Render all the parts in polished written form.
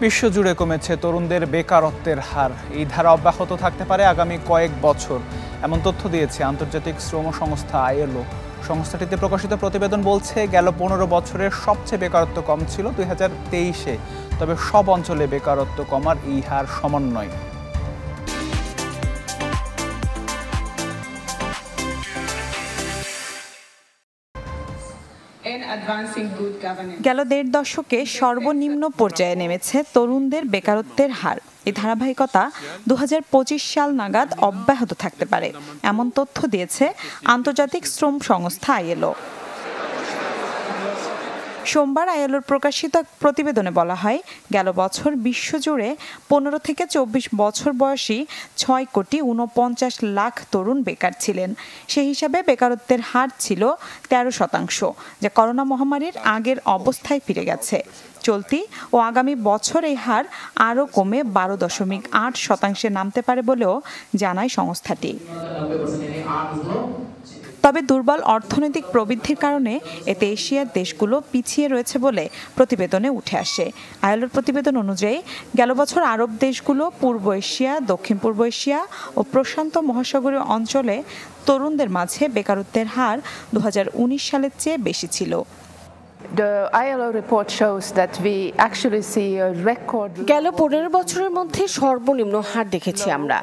বিশ্বজুড়ে কমেছে তরুণদের বেকারত্বের হার। এই ধারা অব্যাহত থাকতে পারে আগামী কয়েক বছর, এমন তথ্য দিয়েছে আন্তর্জাতিক শ্রম সংস্থা আইএলও। সংস্থাটিতে প্রকাশিত প্রতিবেদন বলছে, গেল 15 বছরের সবচেয়ে বেকারত্ব কম ছিল 2023-এ। তবে সব অঞ্চলে বেকারত্ব কমার এই হার সমান নয়। গেল 1.5 দশকে সর্বনিম্ন পর্যায়ে নেমেছে তরুণদের বেকারত্বের হার। এই ধারাবাহিকতা 2025 সাল নাগাদ অব্যাহত থাকতে পারে, এমন তথ্য দিয়েছে আন্তর্জাতিক শ্রম সংস্থা আইএলও। সোমবার আইএলওর প্রকাশিত এক প্রতিবেদনে বলা হয়, গেল বছর বিশ্বজুড়ে 15 থেকে 24 বছর বয়সী 6.49 লাখ তরুণ বেকার ছিলেন। সেই হিসাবে বেকারত্বের হার ছিল 13%, যা করোনা মহামারীর আগের অবস্থায় ফিরে গেছে। চলতি ও আগামী বছর এই হার আরও কমে 12.8% নামতে পারে বলেও জানায় সংস্থাটি। তবে দুর্বল অর্থনৈতিক প্রবৃদ্ধির কারণে এতে এশিয়ার দেশগুলো পিছিয়ে রয়েছে বলে প্রতিবেদনে উঠে আসে। আইএলওর প্রতিবেদন অনুযায়ী গেল বছর আরব দেশগুলো, পূর্ব এশিয়া, দক্ষিণ পূর্ব এশিয়া ও প্রশান্ত মহাসাগরীয় অঞ্চলে তরুণদের মাঝে বেকারত্বের হার 2019 সালের চেয়ে বেশি ছিল। গেল 15 বছরের মধ্যে সর্বনিম্ন হার দেখেছি আমরা।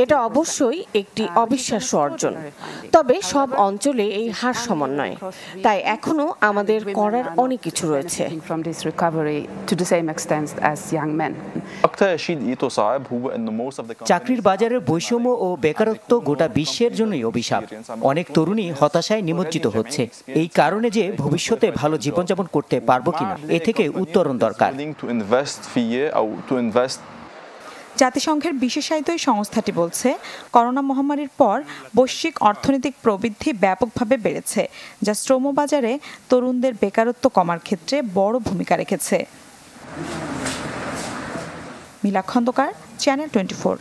এটা অবশ্যই একটি অবিশ্বাস্য অর্জন। তবে সব অঞ্চলে এই হার সমান নয়, তাই এখনো আমাদের করার অনেক কিছু রয়েছে। চাকরির বাজারের বৈষম্য ও বেকারত্ব গোটা বিশ্বের জন্যই অভিশাপ। অনেক তরুণী হতাশায় নিমজ্জিত হচ্ছে। এই কারণে যে ভবিষ্যতে ভালো জীবনযাপন করতে পারবো কিনা, এ থেকে উত্তরণ দরকার। জাতিসংঘের বিশেষায়িত এই সংস্থাটি বলছে, করোনা মহামারীর পর বৈশ্বিক অর্থনৈতিক প্রবৃদ্ধি ব্যাপকভাবে বেড়েছে, যা শ্রমবাজারে তরুণদের বেকারত্ব কমার ক্ষেত্রে বড় ভূমিকা রেখেছে। মিলা খন্দকার, চ্যানেল 24।